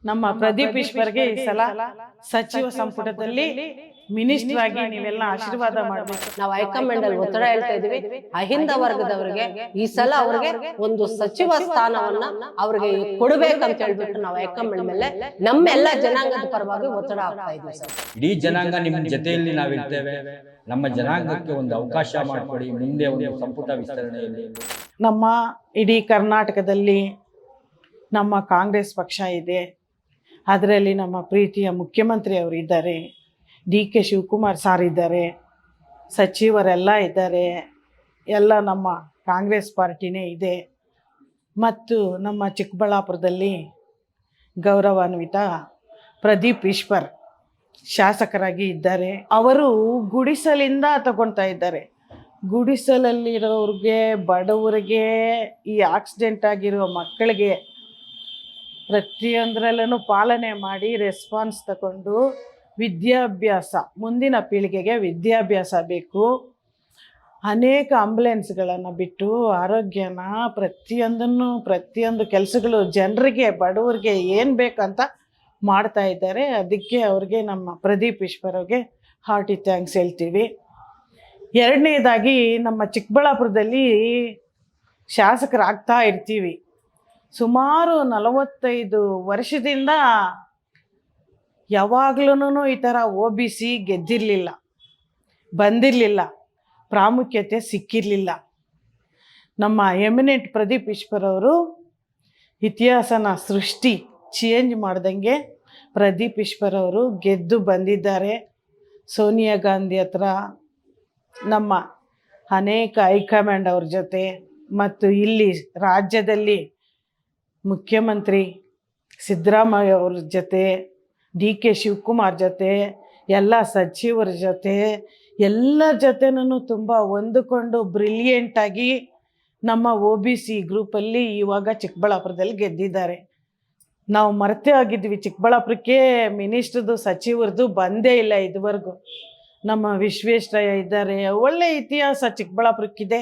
ನಮ್ಮ ಪ್ರದೀಪ್ ಈಶ್ವರ್ಗೆ ಈ ಸಲ ಸಚಿವ ಸಂಪುಟದಲ್ಲಿ ಮಿನಿಸ್ಟರ್ ಆಗಿ ನೀವೆಲ್ಲ ಆಶೀರ್ವಾದ ಮಾಡಬೇಕು. ನಾವು ಹೈಕಮಾಂಡ್ ಅಲ್ಲಿ ಒತ್ತಡ ಹೇಳ್ತಾ ಇದೀವಿ. ಅಹಿಂದ ವರ್ಗದವರಿಗೆ ಈ ಸಲ ಅವರಿಗೆ ಒಂದು ಸಚಿವ ಸ್ಥಾನವನ್ನ ಅವ್ರಿಗೆ ಕೊಡಬೇಕಂತ ಹೇಳ್ಬಿಟ್ಟು ನಾವು ಹೈಕಮಾಂಡ್ ಮೇಲೆ ನಮ್ಮೆಲ್ಲ ಜನಾಂಗದ ಪರವಾಗಿ ಒತ್ತಡ ಹಾಕ್ತಾ ಇದೀವಿ ಸರ್. ಇಡೀ ಜನಾಂಗ ನಿಮ್ಮ ಜೊತೆಯಲ್ಲಿ ನಾವಿರ್ತೇವೆ. ನಮ್ಮ ಜನಾಂಗಕ್ಕೆ ಒಂದು ಅವಕಾಶ ಮಾಡಿಕೊಡಿ. ಮುಂದೆ ಒಂದು ಸಂಪುಟ ವಿಸ್ತರಣೆಯಲ್ಲಿ ನಮ್ಮ ಇಡೀ ಕರ್ನಾಟಕದಲ್ಲಿ ನಮ್ಮ ಕಾಂಗ್ರೆಸ್ ಪಕ್ಷ ಇದೆ. ಅದರಲ್ಲಿ ನಮ್ಮ ಪ್ರೀತಿಯ ಮುಖ್ಯಮಂತ್ರಿ ಅವರು ಇದ್ದಾರೆ, DK ಶಿವಕುಮಾರ್ ಸಾರ್ ಇದ್ದಾರೆ, ಸಚಿವರೆಲ್ಲ ಇದ್ದಾರೆ, ಎಲ್ಲ ನಮ್ಮ ಕಾಂಗ್ರೆಸ್ ಪಾರ್ಟಿನೇ ಇದೆ. ಮತ್ತು ನಮ್ಮ ಚಿಕ್ಕಬಳ್ಳಾಪುರದಲ್ಲಿ ಗೌರವಾನ್ವಿತ ಪ್ರದೀಪ್ ಈಶ್ವರ್ ಶಾಸಕರಾಗಿ ಇದ್ದಾರೆ. ಅವರು ಗುಡಿಸಲಿಂದ ತಗೊಳ್ತಾ ಇದ್ದಾರೆ. ಗುಡಿಸಲಲ್ಲಿರೋರಿಗೆ, ಬಡವರಿಗೆ, ಈ ಆಕ್ಸಿಡೆಂಟ್ ಆಗಿರೋ ಮಕ್ಕಳಿಗೆ ಪ್ರತಿಯೊಂದರಲ್ಲೂ ಪಾಲನೆ ಮಾಡಿ ರೆಸ್ಪಾನ್ಸ್ ತಗೊಂಡು ವಿದ್ಯಾಭ್ಯಾಸ, ಮುಂದಿನ ಪೀಳಿಗೆಗೆ ವಿದ್ಯಾಭ್ಯಾಸ ಬೇಕು. ಅನೇಕ ಆಂಬುಲೆನ್ಸ್ಗಳನ್ನು ಬಿಟ್ಟು ಆರೋಗ್ಯನ ಪ್ರತಿಯೊಂದು ಕೆಲಸಗಳು ಜನರಿಗೆ, ಬಡವರಿಗೆ ಏನು ಬೇಕಂತ ಮಾಡ್ತಾ ಇದ್ದಾರೆ. ಅದಕ್ಕೆ ಅವ್ರಿಗೆ ನಮ್ಮ ಪ್ರದೀಪ್ ಈಶ್ವರ್ ಅವ್ರಿಗೆ ಹಾರ್ಟಿ ಥ್ಯಾಂಕ್ಸ್ ಹೇಳ್ತೀವಿ. ಎರಡನೇದಾಗಿ ನಮ್ಮ ಚಿಕ್ಕಬಳ್ಳಾಪುರದಲ್ಲಿ ಶಾಸಕರಾಗ್ತಾ ಇರ್ತೀವಿ. ಸುಮಾರು 45 ವರ್ಷದಿಂದ ಯಾವಾಗ್ಲೂ ಈ ಥರ OBC ಗೆದ್ದಿರಲಿಲ್ಲ, ಬಂದಿರಲಿಲ್ಲ, ಪ್ರಾಮುಖ್ಯತೆ ಸಿಕ್ಕಿರಲಿಲ್ಲ. ನಮ್ಮ ಎಮಿನೆಂಟ್ ಪ್ರದೀಪ್ ಈಶ್ವರ್ ಅವರು ಇತಿಹಾಸನ ಸೃಷ್ಟಿ ಚೇಂಜ್ ಮಾಡ್ದಂಗೆ ಪ್ರದೀಪ್ ಈಶ್ವರ್ ಅವರು ಗೆದ್ದು ಬಂದಿದ್ದಾರೆ. ಸೋನಿಯಾ ಗಾಂಧಿ ಹತ್ರ, ನಮ್ಮ ಅನೇಕ ಹೈಕಮಾಂಡ್ ಅವ್ರ ಜೊತೆ, ಮತ್ತು ಇಲ್ಲಿ ರಾಜ್ಯದಲ್ಲಿ ಮುಖ್ಯಮಂತ್ರಿ ಸಿದ್ದರಾಮಯ್ಯ ಅವ್ರ ಜೊತೆ, DK ಶಿವಕುಮಾರ್ ಜೊತೆ, ಎಲ್ಲ ಸಚಿವರ ಜೊತೆ, ಎಲ್ಲರ ಜೊತೆನೂ ತುಂಬ ಹೊಂದಿಕೊಂಡು ಬ್ರಿಲಿಯಂಟಾಗಿ ನಮ್ಮ OBC ಗ್ರೂಪಲ್ಲಿ ಇವಾಗ ಚಿಕ್ಕಬಳ್ಳಾಪುರದಲ್ಲಿ ಗೆದ್ದಿದ್ದಾರೆ. ನಾವು ಮರೆತೇ ಆಗಿದ್ವಿ, ಚಿಕ್ಕಬಳ್ಳಾಪುರಕ್ಕೆ ಮಿನಿಸ್ಟ್ರದು, ಸಚಿವರದು ಬಂದೇ ಇಲ್ಲ ಇದುವರೆಗೂ. ನಮ್ಮ ವಿಶ್ವೇಶ್ವರಯ್ಯ ಇದ್ದಾರೆ, ಒಳ್ಳೆ ಇತಿಹಾಸ ಚಿಕ್ಕಬಳ್ಳಾಪುರಕ್ಕಿದೆ.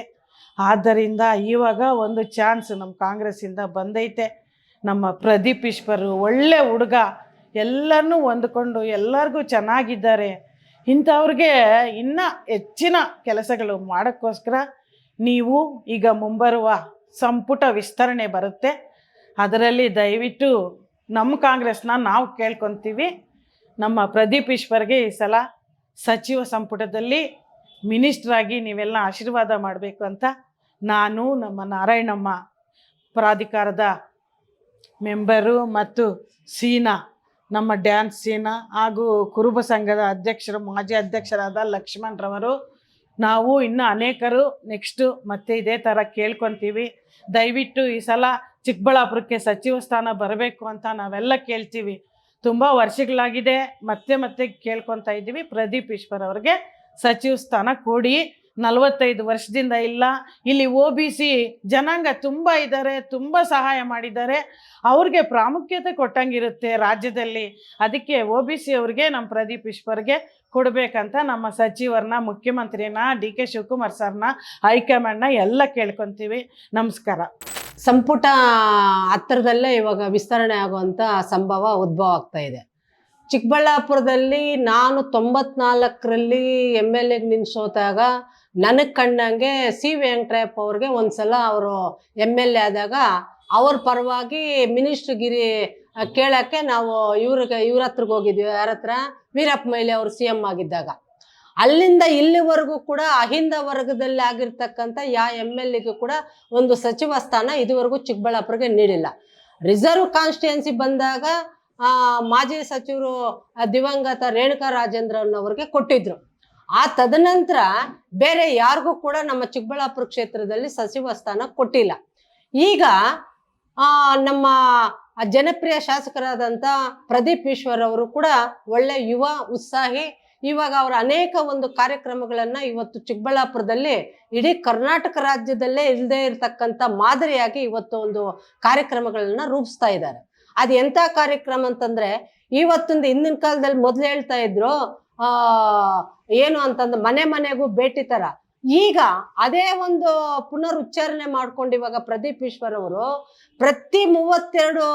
ಆದ್ದರಿಂದ ಇವಾಗ ಒಂದು ಚಾನ್ಸ್ ನಮ್ಮ ಕಾಂಗ್ರೆಸ್ಸಿಂದ ಬಂದೈತೆ. ನಮ್ಮ ಪ್ರದೀಪ್ ಈಶ್ವರ್ ಒಳ್ಳೆ ಹುಡುಗ, ಎಲ್ಲರನ್ನೂ ಹೊಂದ್ಕೊಂಡು ಎಲ್ಲರಿಗೂ ಚೆನ್ನಾಗಿದ್ದಾರೆ. ಇಂಥವ್ರಿಗೆ ಇನ್ನೂ ಹೆಚ್ಚಿನ ಕೆಲಸಗಳು ಮಾಡೋಕ್ಕೋಸ್ಕರ ನೀವು ಈಗ ಮುಂಬರುವ ಸಂಪುಟ ವಿಸ್ತರಣೆ ಬರುತ್ತೆ, ಅದರಲ್ಲಿ ದಯವಿಟ್ಟು ನಮ್ಮ ಕಾಂಗ್ರೆಸ್ನ ನಾವು ಕೇಳ್ಕೊತೀವಿ. ನಮ್ಮ ಪ್ರದೀಪ್ ಈಶ್ವರ್ಗೆ ಈ ಸಲ ಸಚಿವ ಸಂಪುಟದಲ್ಲಿ ಮಿನಿಸ್ಟ್ರಾಗಿ ನೀವೆಲ್ಲ ಆಶೀರ್ವಾದ ಮಾಡಬೇಕು ಅಂತ ನಾನು, ನಮ್ಮ ನಾರಾಯಣಮ್ಮ ಪ್ರಾಧಿಕಾರದ ಮೆಂಬರು, ಮತ್ತು ಸೀನಾ, ನಮ್ಮ ಡ್ಯಾನ್ಸ್ ಸೀನಾ, ಹಾಗೂ ಕುರುಬ ಸಂಘದ ಅಧ್ಯಕ್ಷರು, ಮಾಜಿ ಅಧ್ಯಕ್ಷರಾದ ಲಕ್ಷ್ಮಣರವರು, ನಾವು ಇನ್ನೂ ಅನೇಕರು ನೆಕ್ಸ್ಟು ಮತ್ತೆ ಇದೇ ಥರ ಕೇಳ್ಕೊತೀವಿ. ದಯವಿಟ್ಟು ಈ ಸಲ ಚಿಕ್ಕಬಳ್ಳಾಪುರಕ್ಕೆ ಸಚಿವ ಸ್ಥಾನ ಬರಬೇಕು ಅಂತ ನಾವೆಲ್ಲ ಕೇಳ್ತೀವಿ. ತುಂಬ ವರ್ಷಗಳಾಗಿದೆ, ಮತ್ತೆ ಕೇಳ್ಕೊತಾ ಇದ್ದೀವಿ. ಪ್ರದೀಪ್ ಈಶ್ವರ್ ಅವ್ರಿಗೆ ಸಚಿವ ಸ್ಥಾನ ಕೊಡಿ. 45 ವರ್ಷದಿಂದ ಇಲ್ಲ. ಇಲ್ಲಿ OBC ಜನಾಂಗ ತುಂಬ ಇದ್ದಾರೆ, ತುಂಬ ಸಹಾಯ ಮಾಡಿದ್ದಾರೆ. ಅವ್ರಿಗೆ ಪ್ರಾಮುಖ್ಯತೆ ಕೊಟ್ಟಂಗಿರುತ್ತೆ ರಾಜ್ಯದಲ್ಲಿ. ಅದಕ್ಕೆ OBC ಅವ್ರಿಗೆ ನಮ್ಮ ಪ್ರದೀಪ್ ಈಶ್ವರ್ಗೆ ಕೊಡಬೇಕಂತ ನಮ್ಮ ಸಚಿವರನ್ನ, ಮುಖ್ಯಮಂತ್ರಿನ, DK ಶಿವಕುಮಾರ್ ಸರ್ನ, ಹೈಕಮಾಂಡ್ನ ಎಲ್ಲ ಕೇಳ್ಕೊತೀವಿ. ನಮಸ್ಕಾರ. ಸಂಪುಟ ಹತ್ತಿರದಲ್ಲೇ ಇವಾಗ ವಿಸ್ತರಣೆ ಆಗುವಂಥ ಸಂಭವ ಉದ್ಭವ ಆಗ್ತಾ ಇದೆ. ಚಿಕ್ಕಬಳ್ಳಾಪುರದಲ್ಲಿ ನಾನು 94ರಲ್ಲಿ MLA ನಿಂತು ಸೋತಾಗ ನನಗೆ ಕಂಡಂಗೆ C ವೆಂಕಟರಪ್ಪ ಅವ್ರಿಗೆ ಒಂದ್ಸಲ ಅವರು MLA ಆದಾಗ ಅವ್ರ ಪರವಾಗಿ ಮಿನಿಸ್ಟ್ರಿಗಿರಿ ಕೇಳೋಕ್ಕೆ ನಾವು ಇವ್ರ ಹತ್ರಕ್ಕೆ ಹೋಗಿದ್ವಿ. ಯಾರ ಹತ್ರ? ವೀರಪ್ಪ ಮೊಯ್ಲಿ ಅವರು CM ಆಗಿದ್ದಾಗ. ಅಲ್ಲಿಂದ ಇಲ್ಲಿವರೆಗೂ ಕೂಡ ಅಹಿಂದ ವರ್ಗದಲ್ಲಿ ಆಗಿರ್ತಕ್ಕಂಥ MLAಗೂ ಕೂಡ ಒಂದು ಸಚಿವ ಸ್ಥಾನ ಇದುವರೆಗೂ ಚಿಕ್ಕಬಳ್ಳಾಪುರಕ್ಕೆ ನೀಡಿಲ್ಲ. ರಿಸರ್ವ್ ಕಾನ್ಸ್ಟಿಟ್ಯೂನ್ಸಿ ಬಂದಾಗ ಮಾಜಿ ಸಚಿವರು ದಿವಂಗತ ರೇಣುಕಾ ರಾಜೇಂದ್ರನವ್ರಿಗೆ ಕೊಟ್ಟಿದ್ರು. ಆ ತದನಂತರ ಬೇರೆ ಯಾರಿಗೂ ಕೂಡ ನಮ್ಮ ಚಿಕ್ಕಬಳ್ಳಾಪುರ ಕ್ಷೇತ್ರದಲ್ಲಿ ಸಚಿವ ಸ್ಥಾನ ಕೊಟ್ಟಿಲ್ಲ. ಈಗ ನಮ್ಮ ಜನಪ್ರಿಯ ಶಾಸಕರಾದಂಥ ಪ್ರದೀಪ್ ಈಶ್ವರ್ ಅವರು ಕೂಡ ಒಳ್ಳೆ ಯುವ ಉತ್ಸಾಹಿ. ಇವಾಗ ಅವರ ಅನೇಕ ಒಂದು ಕಾರ್ಯಕ್ರಮಗಳನ್ನು ಇವತ್ತು ಚಿಕ್ಕಬಳ್ಳಾಪುರದಲ್ಲಿ ಇಡೀ ಕರ್ನಾಟಕ ರಾಜ್ಯದಲ್ಲೇ ಇಲ್ಲದೆ ಇರತಕ್ಕಂಥ ಮಾದರಿಯಾಗಿ ಇವತ್ತು ಒಂದು ಕಾರ್ಯಕ್ರಮಗಳನ್ನ ರೂಪಿಸ್ತಾ ಇದ್ದಾರೆ. ಅದು ಎಂಥ ಕಾರ್ಯಕ್ರಮ ಅಂತಂದ್ರೆ, ಇವತ್ತೊಂದು ಹಿಂದಿನ ಕಾಲದಲ್ಲಿ ಮೊದಲು ಹೇಳ್ತಾ ಇದ್ರು ಏನು ಅಂತಂದ್ರೆ ಮನೆಗೂ ಭೇಟಿ ತರ. ಈಗ ಅದೇ ಒಂದು ಪುನರುಚ್ಚಾರಣೆ ಮಾಡ್ಕೊಂಡು ಇವಾಗ ಪ್ರದೀಪ್ ಈಶ್ವರ್ ಅವರು ಪ್ರತಿ 32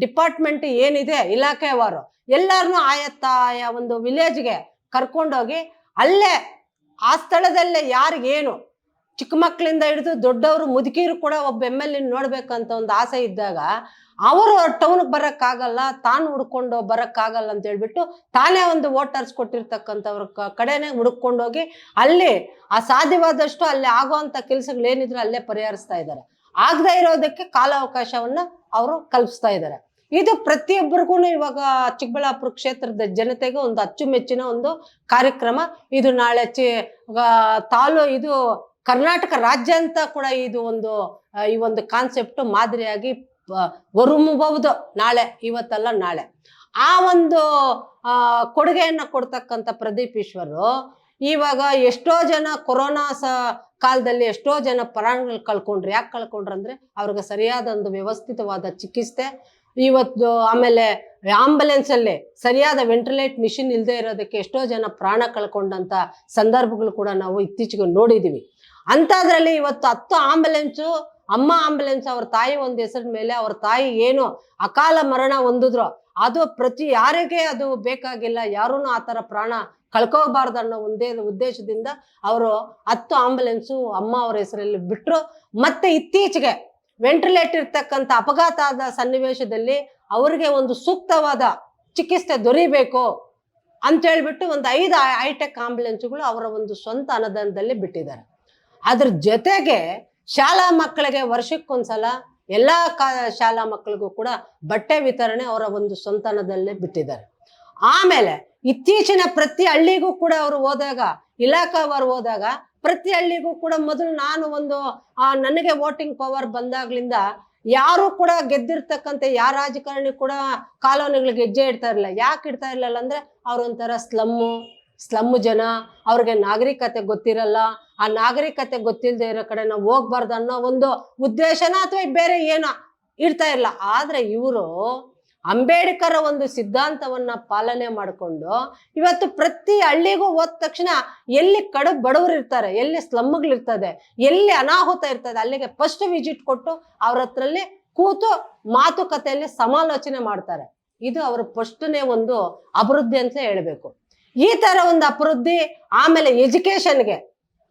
ಡಿಪಾರ್ಟ್ಮೆಂಟ್ ಏನಿದೆ ಇಲಾಖೆವಾರು ಎಲ್ಲಾರನ್ನೂ ಆಯಾ ಒಂದು ವಿಲೇಜ್ಗೆ ಕರ್ಕೊಂಡೋಗಿ ಅಲ್ಲೇ ಆ ಸ್ಥಳದಲ್ಲೇ ಯಾರಿಗೇನು ಚಿಕ್ಕ ಮಕ್ಕಳಿಂದ ಹಿಡಿದು ದೊಡ್ಡವರು ಮುದುಕಿರು ಕೂಡ ಒಬ್ಬ MLA ನೋಡ್ಬೇಕಂತ ಒಂದು ಆಸೆ ಇದ್ದಾಗ ಅವರು ಟೌನ್ಗೆ ಬರೋಕ್ಕಾಗಲ್ಲ, ತಾನು ಹುಡ್ಕೊಂಡು ಬರೋಕ್ಕಾಗಲ್ಲ ಅಂತ ಹೇಳ್ಬಿಟ್ಟು ತಾನೇ ಒಂದು ವೋಟರ್ಸ್ ಕೊಟ್ಟಿರ್ತಕ್ಕಂಥವ್ರ ಕಡೆನೇ ಹುಡ್ಕೊಂಡೋಗಿ ಅಲ್ಲಿ ಆ ಸಾಧ್ಯವಾದಷ್ಟು ಅಲ್ಲಿ ಆಗೋವಂಥ ಕೆಲಸಗಳೇನಿದ್ರು ಅಲ್ಲೇ ಪರಿಹರಿಸ್ತಾ ಇದ್ದಾರೆ. ಆಗದೇ ಇರೋದಕ್ಕೆ ಕಾಲಾವಕಾಶವನ್ನ ಅವರು ಕಲ್ಪಿಸ್ತಾ ಇದ್ದಾರೆ. ಇದು ಪ್ರತಿಯೊಬ್ಬರಿಗೂ ಇವಾಗ ಚಿಕ್ಕಬಳ್ಳಾಪುರ ಕ್ಷೇತ್ರದ ಜನತೆಗೆ ಒಂದು ಅಚ್ಚುಮೆಚ್ಚಿನ ಒಂದು ಕಾರ್ಯಕ್ರಮ. ಇದು ನಾಳೆ ಇದು ಕರ್ನಾಟಕ ರಾಜ್ಯ ಅಂತ ಕೂಡ ಇದು ಈ ಒಂದು ಕಾನ್ಸೆಪ್ಟ್ ಮಾದರಿಯಾಗಿ ಹೊರಮಬಹುದು ನಾಳೆ, ಇವತ್ತಲ್ಲ ನಾಳೆ. ಆ ಒಂದು ಕೊಡುಗೆಯನ್ನ ಕೊಡ್ತಕ್ಕಂಥ ಪ್ರದೀಪ್ ಈಶ್ವರ್ ಇವಾಗ ಎಷ್ಟೋ ಜನ ಕೊರೋನಾ ಕಾಲದಲ್ಲಿ ಎಷ್ಟೋ ಜನ ಪ್ರಾಣಗಳು ಕಳ್ಕೊಂಡ್ರು. ಯಾಕೆ ಕಳ್ಕೊಂಡ್ರು ಅಂದ್ರೆ ಅವ್ರಿಗೆ ಸರಿಯಾದ ಒಂದು ವ್ಯವಸ್ಥಿತವಾದ ಚಿಕಿತ್ಸೆ, ಇವತ್ತು ಆಮೇಲೆ ಆಂಬುಲೆನ್ಸ್ ಅಲ್ಲಿ ಸರಿಯಾದ ವೆಂಟಿಲೇಟ್ ಮಿಷಿನ್ ಇಲ್ಲದೆ ಇರೋದಕ್ಕೆ ಎಷ್ಟೋ ಜನ ಪ್ರಾಣ ಕಳ್ಕೊಂಡಂತ ಸಂದರ್ಭಗಳು ಕೂಡ ನಾವು ಇತ್ತೀಚೆಗೆ ನೋಡಿದೀವಿ. ಅಂತದ್ರಲ್ಲಿ ಇವತ್ತು 10 ಆಂಬುಲೆನ್ಸು, ಅಮ್ಮ ಆಂಬುಲೆನ್ಸ್ ಅವ್ರ ತಾಯಿ ಒಂದು ಹೆಸರಿನ ಮೇಲೆ, ಅವ್ರ ತಾಯಿ ಏನು ಅಕಾಲ ಮರಣ ಹೊಂದಿದ್ರು ಅದು ಯಾರಿಗೆ ಅದು ಬೇಕಾಗಿಲ್ಲ, ಯಾರೂ ಆ ಥರ ಪ್ರಾಣ ಕಳ್ಕೋಬಾರ್ದು ಅನ್ನೋ ಒಂದೇ ಉದ್ದೇಶದಿಂದ ಅವರು 10 ಆಂಬುಲೆನ್ಸು ಅಮ್ಮ ಅವ್ರ ಹೆಸರಲ್ಲಿ ಬಿಟ್ಟರು. ಮತ್ತೆ ಇತ್ತೀಚೆಗೆ ವೆಂಟಿಲೇಟರ್ ಇರ್ತಕ್ಕಂಥ ಅಪಘಾತ ಆದ ಸನ್ನಿವೇಶದಲ್ಲಿ ಅವರಿಗೆ ಒಂದು ಸೂಕ್ತವಾದ ಚಿಕಿತ್ಸೆ ದೊರೀಬೇಕು ಅಂತ ಹೇಳ್ಬಿಟ್ಟು ಒಂದು 5 ಹೈಟೆಕ್ ಆಂಬುಲೆನ್ಸ್ಗಳು ಅವರ ಒಂದು ಸ್ವಂತ ಅನುದಾನದಲ್ಲಿ ಬಿಟ್ಟಿದ್ದಾರೆ. ಅದ್ರ ಜೊತೆಗೆ ಶಾಲಾ ಮಕ್ಕಳಿಗೆ ವರ್ಷಕ್ಕೊಂದ್ಸಲ ಎಲ್ಲ ಶಾಲಾ ಮಕ್ಕಳಿಗೂ ಕೂಡ ಬಟ್ಟೆ ವಿತರಣೆ ಅವರ ಒಂದು ಸ್ವಂತ ಹಣದಲ್ಲೇ ಬಿಟ್ಟಿದ್ದಾರೆ. ಆಮೇಲೆ ಇತ್ತೀಚಿನ ಪ್ರತಿ ಹಳ್ಳಿಗೂ ಕೂಡ ಅವರು ಹೋದಾಗ, ಇಲಾಖಾವಾರು ಹೋದಾಗ ಪ್ರತಿ ಹಳ್ಳಿಗೂ ಕೂಡ ಮೊದಲು ನಾನು ನನಗೆ ವೋಟಿಂಗ್ ಪವರ್ ಬಂದಾಗ್ಲಿಂದ ಯಾರು ಕೂಡ ಗೆದ್ದಿರ್ತಕ್ಕಂಥ ಯಾರ ರಾಜಕಾರಣಿ ಕೂಡ ಕಾಲೋನಿಗಳಿಗೆ ಹೆಜ್ಜೆ ಇಡ್ತಾ ಇರಲಿಲ್ಲ. ಯಾಕೆ ಇಡ್ತಾ ಇರಲಿಲ್ಲ ಅಂದ್ರೆ ಅವ್ರೊಂಥರ ಸ್ಲಮ್ಮು ಜನ, ಅವ್ರಿಗೆ ನಾಗರಿಕತೆ ಗೊತ್ತಿರಲ್ಲ, ಆ ನಾಗರಿಕತೆ ಗೊತ್ತಿಲ್ಲದೆ ಇರೋ ಕಡೆ ನಾವು ಹೋಗ್ಬಾರ್ದು ಅನ್ನೋ ಒಂದು ಉದ್ದೇಶನ ಅಥವಾ ಬೇರೆ ಏನೋ ಇಡ್ತಾ ಇರಲ್ಲ. ಆದ್ರೆ ಇವರು ಅಂಬೇಡ್ಕರ್ ಒಂದು ಸಿದ್ಧಾಂತವನ್ನ ಪಾಲನೆ ಮಾಡಿಕೊಂಡು ಇವತ್ತು ಪ್ರತಿ ಹಳ್ಳಿಗೂ ಹೋದ ತಕ್ಷಣ ಎಲ್ಲಿ ಬಡವರು ಇರ್ತಾರೆ, ಎಲ್ಲಿ ಸ್ಲಮ್ಗಳಿರ್ತದೆ, ಎಲ್ಲಿ ಅನಾಹುತ ಇರ್ತದೆ ಅಲ್ಲಿಗೆ ಫಸ್ಟ್ ವಿಸಿಟ್ ಕೊಟ್ಟು ಅವ್ರ ಹತ್ರಲ್ಲಿ ಕೂತು ಮಾತುಕತೆಯಲ್ಲಿ ಸಮಾಲೋಚನೆ ಮಾಡ್ತಾರೆ. ಇದು ಅವರ ಫಸ್ಟ್ನೇ ಒಂದು ಅಭಿವೃದ್ಧಿ ಅಂತ ಹೇಳ್ಬೇಕು. ಈ ತರ ಒಂದು ಅಭಿವೃದ್ಧಿ, ಆಮೇಲೆ ಎಜುಕೇಶನ್ಗೆ,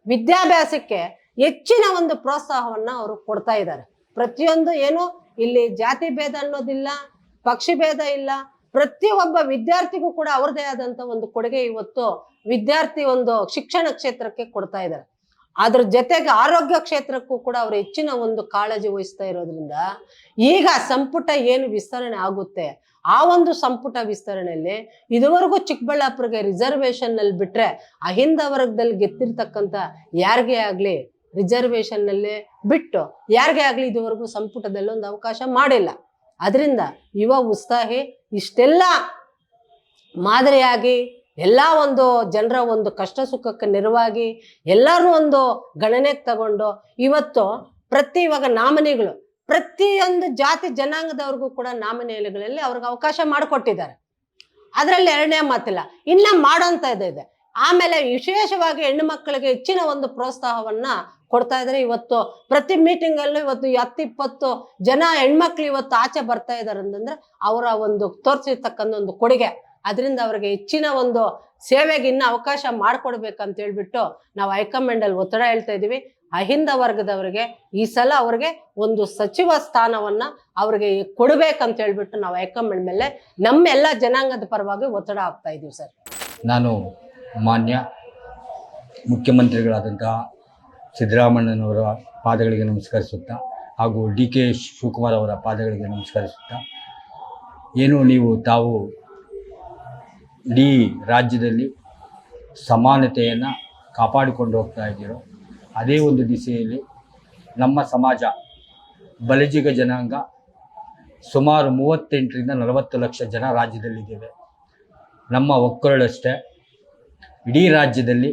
ವಿದ್ಯಾಭ್ಯಾಸಕ್ಕೆ ಹೆಚ್ಚಿನ ಒಂದು ಪ್ರೋತ್ಸಾಹವನ್ನ ಅವರು ಕೊಡ್ತಾ ಇದ್ದಾರೆ. ಪ್ರತಿಯೊಂದು ಏನು ಇಲ್ಲಿ ಜಾತಿ ಭೇದ ಅನ್ನೋದಿಲ್ಲ, ಪಕ್ಷಿ ಭೇದ ಇಲ್ಲ, ಪ್ರತಿಯೊಬ್ಬ ವಿದ್ಯಾರ್ಥಿಗೂ ಕೂಡ ಅವ್ರದೇ ಆದಂತ ಒಂದು ಕೊಡುಗೆ ಇವತ್ತು ವಿದ್ಯಾರ್ಥಿ ಒಂದು ಶಿಕ್ಷಣ ಕ್ಷೇತ್ರಕ್ಕೆ ಕೊಡ್ತಾ ಇದ್ದಾರೆ. ಅದ್ರ ಜೊತೆಗೆ ಆರೋಗ್ಯ ಕ್ಷೇತ್ರಕ್ಕೂ ಕೂಡ ಅವರು ಹೆಚ್ಚಿನ ಒಂದು ಕಾಳಜಿ ವಹಿಸ್ತಾ ಇರೋದ್ರಿಂದ ಈಗ ಸಂಪುಟ ಏನು ವಿಸ್ತರಣೆ ಆಗುತ್ತೆ, ಆ ಒಂದು ಸಂಪುಟ ವಿಸ್ತರಣೆಯಲ್ಲಿ ಇದುವರೆಗೂ ಚಿಕ್ಕಬಳ್ಳಾಪುರಗೆ ರಿಸರ್ವೇಶನ್ ನಲ್ಲಿ ಬಿಟ್ರೆ ಅಹಿಂದ ವರ್ಗದಲ್ಲಿ ಗೆದ್ದಿರ್ತಕ್ಕಂಥ ಯಾರಿಗೇ ಆಗ್ಲಿ ರಿಸರ್ವೇಶನ್ ನಲ್ಲಿ ಬಿಟ್ಟು ಯಾರಿಗೇ ಆಗ್ಲಿ ಇದುವರೆಗೂ ಸಂಪುಟದಲ್ಲಿ ಒಂದು ಅವಕಾಶ ಮಾಡಿಲ್ಲ. ಅದರಿಂದ ಯುವ ಉತ್ಸಾಹಿ ಇಷ್ಟೆಲ್ಲ ಮಾದರಿಯಾಗಿ ಎಲ್ಲ ಒಂದು ಜನರ ಒಂದು ಕಷ್ಟ ಸುಖಕ್ಕೆ ನೆರವಾಗಿ ಎಲ್ಲರೂ ಒಂದು ಗಣನೆಗೆ ತಗೊಂಡು ಇವತ್ತು ಇವಾಗ ನಾಮಿನಿಗಳು ಪ್ರತಿಯೊಂದು ಜಾತಿ ಜನಾಂಗದವ್ರಿಗೂ ಕೂಡ ನಾಮಿನೇಗಳಲ್ಲಿ ಅವ್ರಿಗೆ ಅವಕಾಶ ಮಾಡಿಕೊಟ್ಟಿದ್ದಾರೆ. ಅದರಲ್ಲಿ ಎರಡನೇ ಮಾತಿಲ್ಲ, ಇನ್ನ ಮಾಡೋಂಥ ಇದೆ. ಆಮೇಲೆ ವಿಶೇಷವಾಗಿ ಹೆಣ್ಣು ಮಕ್ಕಳಿಗೆ ಹೆಚ್ಚಿನ ಒಂದು ಪ್ರೋತ್ಸಾಹವನ್ನ ಕೊಡ್ತಾ ಇದ್ದಾರೆ. ಇವತ್ತು ಪ್ರತಿ ಮೀಟಿಂಗ್ ಅಲ್ಲೂ ಇವತ್ತು 10-20 ಜನ ಹೆಣ್ಮಕ್ಳು ಇವತ್ತು ಆಚೆ ಬರ್ತಾ ಇದ್ದಾರೆ ಅಂತಂದ್ರೆ ಅವರ ಒಂದು ತೋರಿಸಿರ್ತಕ್ಕಂಥ ಒಂದು ಕೊಡುಗೆ. ಅದರಿಂದ ಅವ್ರಿಗೆ ಹೆಚ್ಚಿನ ಒಂದು ಸೇವೆಗೆ ಇನ್ನ ಅವಕಾಶ ಮಾಡಿಕೊಡ್ಬೇಕಂತ ಹೇಳ್ಬಿಟ್ಟು ನಾವು ಹೈಕಮಾಂಡ್ ಅಲ್ಲಿ ಒತ್ತಡ ಹೇಳ್ತಾ ಇದೀವಿ. ಅಹಿಂದ ವರ್ಗದವರಿಗೆ ಈ ಸಲ ಅವ್ರಿಗೆ ಒಂದು ಸಚಿವ ಸ್ಥಾನವನ್ನ ಅವ್ರಿಗೆ ಕೊಡ್ಬೇಕಂತ ಹೇಳ್ಬಿಟ್ಟು ನಾವು ಹೈಕಮಾಂಡ್ ಮೇಲೆ ನಮ್ಮೆಲ್ಲ ಜನಾಂಗದ ಪರವಾಗಿ ಒತ್ತಡ ಹಾಕ್ತಾ ಇದೀವಿ ಸರ್. ನಾನು ಮಾನ್ಯ ಮುಖ್ಯಮಂತ್ರಿಗಳಾದಂತಹ ಸಿದ್ದರಾಮಯ್ಯನವರ ಪಾದಗಳಿಗೆ ನಮಸ್ಕರಿಸುತ್ತಾ ಹಾಗೂ DK ಶಿವಕುಮಾರ್ ಅವರ ಪಾದಗಳಿಗೆ ನಮಸ್ಕರಿಸುತ್ತಾ, ಏನು ತಾವು ಇಡೀ ರಾಜ್ಯದಲ್ಲಿ ಸಮಾನತೆಯನ್ನು ಕಾಪಾಡಿಕೊಂಡು ಹೋಗ್ತಾ ಇದ್ದೀರೋ ಅದೇ ಒಂದು ದಿಸೆಯಲ್ಲಿ ನಮ್ಮ ಸಮಾಜ ಬಲಿಜಿಗ ಜನಾಂಗ ಸುಮಾರು 38ರಿಂದ 40 ಲಕ್ಷ ಜನ ರಾಜ್ಯದಲ್ಲಿದ್ದೇವೆ. ನಮ್ಮ ಒಕ್ಕರಳಷ್ಟೇ ಇಡೀ ರಾಜ್ಯದಲ್ಲಿ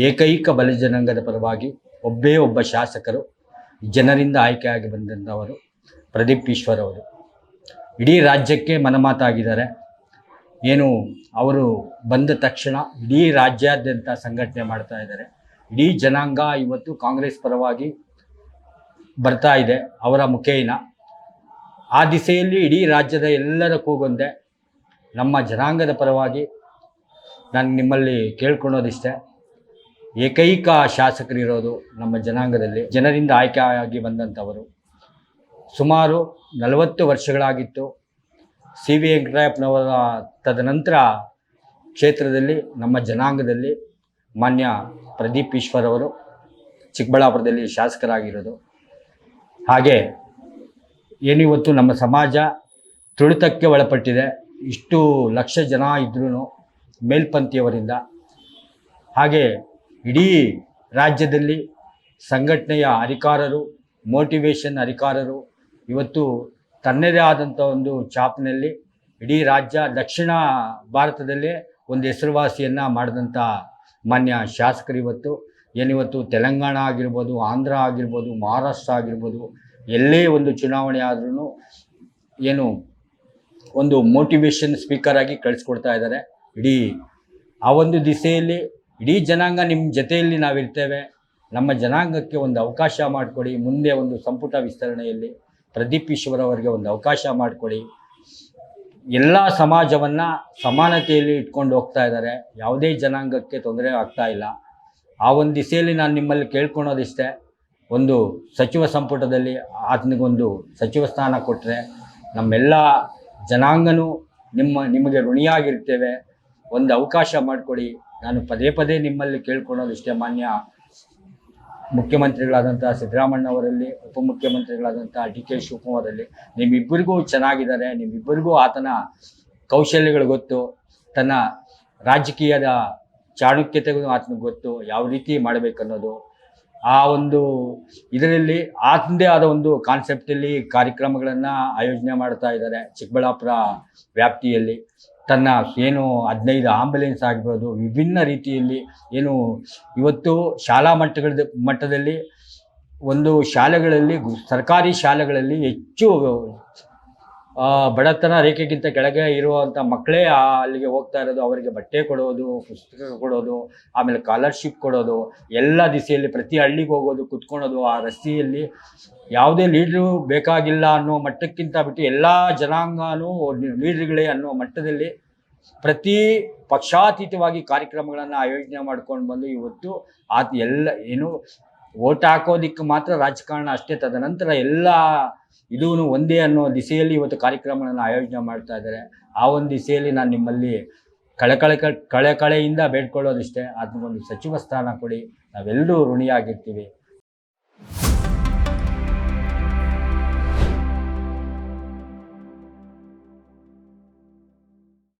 ಏಕೈಕ ಬಲಿಜ ಜನಾಂಗದ ಪರವಾಗಿ ಒಬ್ಬ ಶಾಸಕರು ಜನರಿಂದ ಆಯ್ಕೆಯಾಗಿ ಬಂದಂಥವರು ಪ್ರದೀಪ್ ಈಶ್ವರ್ ಅವರು. ಇಡೀ ರಾಜ್ಯಕ್ಕೆ ಮನಮಾತಾಗಿದ್ದಾರೆ. ಏನು ಅವರು ಬಂದ ತಕ್ಷಣ ಇಡೀ ರಾಜ್ಯಾದ್ಯಂತ ಸಂಘಟನೆ ಮಾಡ್ತಾ ಇದ್ದಾರೆ. ಇಡೀ ಜನಾಂಗ ಇವತ್ತು ಕಾಂಗ್ರೆಸ್ ಪರವಾಗಿ ಬರ್ತಾ ಇದೆ ಅವರ ಮುಖೇನ. ಆ ದಿಸೆಯಲ್ಲಿ ಇಡೀ ರಾಜ್ಯದ ಎಲ್ಲರ ಕೂಗೊಂದೆ. ನಮ್ಮ ಜನಾಂಗದ ಪರವಾಗಿ ನಾನು ನಿಮ್ಮಲ್ಲಿ ಕೇಳ್ಕೊಳ್ಳೋದಿಷ್ಟೇ, ಏಕೈಕ ಶಾಸಕರಿರೋದು ನಮ್ಮ ಜನಾಂಗದಲ್ಲಿ, ಜನರಿಂದ ಆಯ್ಕೆಯಾಗಿ ಬಂದಂಥವರು. ಸುಮಾರು 40 ವರ್ಷಗಳಾಗಿತ್ತು. ಸಿ ವಿ ವೆಂಕಟರಪ್ಪನವರ ತದನಂತರ ಕ್ಷೇತ್ರದಲ್ಲಿ ನಮ್ಮ ಜನಾಂಗದಲ್ಲಿ ಮಾನ್ಯ ಪ್ರದೀಪ್ ಈಶ್ವರ್ ಅವರು ಚಿಕ್ಕಬಳ್ಳಾಪುರದಲ್ಲಿ ಶಾಸಕರಾಗಿರೋದು. ಹಾಗೆ ಏನಿವತ್ತು ನಮ್ಮ ಸಮಾಜ ತುಳಿತಕ್ಕೆ ಒಳಪಟ್ಟಿದೆ. ಇಷ್ಟು ಲಕ್ಷ ಜನ ಇದ್ರೂ ಮೇಲ್ಪಂಥಿಯವರಿಂದ. ಹಾಗೆ ಇಡೀ ರಾಜ್ಯದಲ್ಲಿ ಸಂಘಟನೆಯ ಅಧಿಕಾರರು, ಮೋಟಿವೇಶನ್ ಅಧಿಕಾರರು ಇವತ್ತು ತನ್ನದೇ ಆದಂಥ ಒಂದು ಛಾಪಿನಲ್ಲಿ ಇಡೀ ರಾಜ್ಯ, ದಕ್ಷಿಣ ಭಾರತದಲ್ಲೇ ಒಂದು ಹೆಸರುವಾಸಿಯನ್ನು ಮಾಡಿದಂಥ ಮಾನ್ಯ ಶಾಸಕರು ಏನಿವತ್ತು ತೆಲಂಗಾಣ ಆಗಿರ್ಬೋದು, ಆಂಧ್ರ ಆಗಿರ್ಬೋದು, ಮಹಾರಾಷ್ಟ್ರ ಆಗಿರ್ಬೋದು, ಎಲ್ಲೇ ಒಂದು ಚುನಾವಣೆ ಆದ್ರೂ ಏನು ಒಂದು ಮೋಟಿವೇಶನ್ ಸ್ಪೀಕರ್ ಆಗಿ ಕಳಿಸ್ಕೊಡ್ತಾ ಇದ್ದಾರೆ. ಆ ಒಂದು ದಿಸೆಯಲ್ಲಿ ಇಡೀ ಜನಾಂಗ ನಿಮ್ಮ ಜೊತೆಯಲ್ಲಿ ನಾವಿರ್ತೇವೆ. ನಮ್ಮ ಜನಾಂಗಕ್ಕೆ ಒಂದು ಅವಕಾಶ ಮಾಡಿಕೊಡಿ. ಮುಂದೆ ಒಂದು ಸಂಪುಟ ವಿಸ್ತರಣೆಯಲ್ಲಿ ಪ್ರದೀಪ್ ಈಶ್ವರ್ ಅವರಿಗೆ ಒಂದು ಅವಕಾಶ ಮಾಡಿಕೊಡಿ. ಎಲ್ಲ ಸಮಾಜವನ್ನು ಸಮಾನತೆಯಲ್ಲಿ ಇಟ್ಕೊಂಡು ಹೋಗ್ತಾ ಇದ್ದಾರೆ. ಯಾವುದೇ ಜನಾಂಗಕ್ಕೆ ತೊಂದರೆ ಆಗ್ತಾ ಇಲ್ಲ. ಆ ಒಂದು ದಿಸೆಯಲ್ಲಿ ನಾನು ನಿಮ್ಮಲ್ಲಿ ಕೇಳ್ಕೊಳೋದಿಷ್ಟೇ, ಒಂದು ಸಚಿವ ಸಂಪುಟದಲ್ಲಿ ಆತನಿಗೊಂದು ಸಚಿವ ಸ್ಥಾನ ಕೊಟ್ಟರೆ ನಮ್ಮೆಲ್ಲ ಜನಾಂಗನೂ ನಿಮಗೆ ಋಣಿಯಾಗಿರ್ತೇವೆ. ಒಂದು ಅವಕಾಶ ಮಾಡಿಕೊಡಿ. ನಾನು ಪದೇ ಪದೇ ನಿಮ್ಮಲ್ಲಿ ಕೇಳ್ಕೊಳೋದಿಷ್ಟೇ, ಮಾನ್ಯ ಮುಖ್ಯಮಂತ್ರಿಗಳಾದಂಥ ಸಿದ್ದರಾಮಣ್ಣವರಲ್ಲಿ, ಉಪಮುಖ್ಯಮಂತ್ರಿಗಳಾದಂಥ ಡಿ ಕೆ ಶಿವಕುಮಾರಲ್ಲಿ, ನಿಮ್ಮಿಬ್ಬರಿಗೂ ಚೆನ್ನಾಗಿದ್ದಾರೆ. ನಿಮ್ಮಿಬ್ಬರಿಗೂ ಆತನ ಕೌಶಲ್ಯಗಳು ಗೊತ್ತು, ತನ್ನ ರಾಜಕೀಯದ ಚಾಣುಕ್ಯತೆಗೂ ಆತನಿಗೆ ಗೊತ್ತು, ಯಾವ ರೀತಿ ಮಾಡಬೇಕನ್ನೋದು. ಆ ಒಂದು ಇದರಲ್ಲಿ ಆತಂದೇ ಆದ ಒಂದು ಕಾನ್ಸೆಪ್ಟಲ್ಲಿ ಕಾರ್ಯಕ್ರಮಗಳನ್ನು ಆಯೋಜನೆ ಮಾಡ್ತಾ ಇದ್ದಾರೆ. ಚಿಕ್ಕಬಳ್ಳಾಪುರ ವ್ಯಾಪ್ತಿಯಲ್ಲಿ ತನ್ನ ಏನು 15 ಆಂಬುಲೆನ್ಸ್ ಆಗಿರ್ಬೋದು, ವಿಭಿನ್ನ ರೀತಿಯಲ್ಲಿ ಏನು ಇವತ್ತು ಶಾಲಾ ಮಟ್ಟದಲ್ಲಿ ಒಂದು ಶಾಲೆಗಳಲ್ಲಿ, ಸರ್ಕಾರಿ ಶಾಲೆಗಳಲ್ಲಿ ಹೆಚ್ಚು ಬಡತನ ರೇಖೆಗಿಂತ ಕೆಳಗೆ ಇರುವಂಥ ಮಕ್ಕಳೇ ಅಲ್ಲಿಗೆ ಹೋಗ್ತಾ ಇರೋದು. ಅವರಿಗೆ ಬಟ್ಟೆ ಕೊಡೋದು, ಪುಸ್ತಕ ಕೊಡೋದು, ಆಮೇಲೆ ಸ್ಕಾಲರ್ಶಿಪ್ ಕೊಡೋದು, ಎಲ್ಲ ದಿಸೆಯಲ್ಲಿ ಪ್ರತಿ ಹಳ್ಳಿಗೆ ಹೋಗೋದು, ಕುತ್ಕೊಳೋದು. ಆ ರಸ್ತೆಯಲ್ಲಿ ಯಾವುದೇ ಲೀಡ್ರು ಬೇಕಾಗಿಲ್ಲ ಅನ್ನೋ ಮಟ್ಟಕ್ಕಿಂತ ಬಿಟ್ಟು ಎಲ್ಲ ಜನಾಂಗನೂ ಲೀಡ್ರುಗಳೇ ಅನ್ನೋ ಮಟ್ಟದಲ್ಲಿ ಪ್ರತಿ ಪಕ್ಷಾತೀತವಾಗಿ ಕಾರ್ಯಕ್ರಮಗಳನ್ನು ಆಯೋಜನೆ ಮಾಡ್ಕೊಂಡು ಬಂದು ಇವತ್ತು ಎಲ್ಲ ಏನು ಓಟ್ ಹಾಕೋದಿಕ್ಕೆ ಮಾತ್ರ ರಾಜಕಾರಣ ಅಷ್ಟೇ, ತದನಂತರ ಎಲ್ಲ ಇದೂ ಒಂದೇ ಅನ್ನೋ ದಿಸೆಯಲ್ಲಿ ಇವತ್ತು ಕಾರ್ಯಕ್ರಮಗಳನ್ನು ಆಯೋಜನೆ ಮಾಡ್ತಾ ಇದ್ದಾರೆ. ಆ ಒಂದು ದಿಸೆಯಲ್ಲಿ ನಾನು ನಿಮ್ಮಲ್ಲಿ ಕಳೆಕಳೆಯಿಂದ ಬೇಡ್ಕೊಳ್ಳೋದಿಷ್ಟೇ, ಅದಕ್ಕೊಂದು ಸಚಿವ ಸ್ಥಾನ ಕೊಡಿ. ನಾವೆಲ್ಲರೂ ಋಣಿಯಾಗಿರ್ತೀವಿ.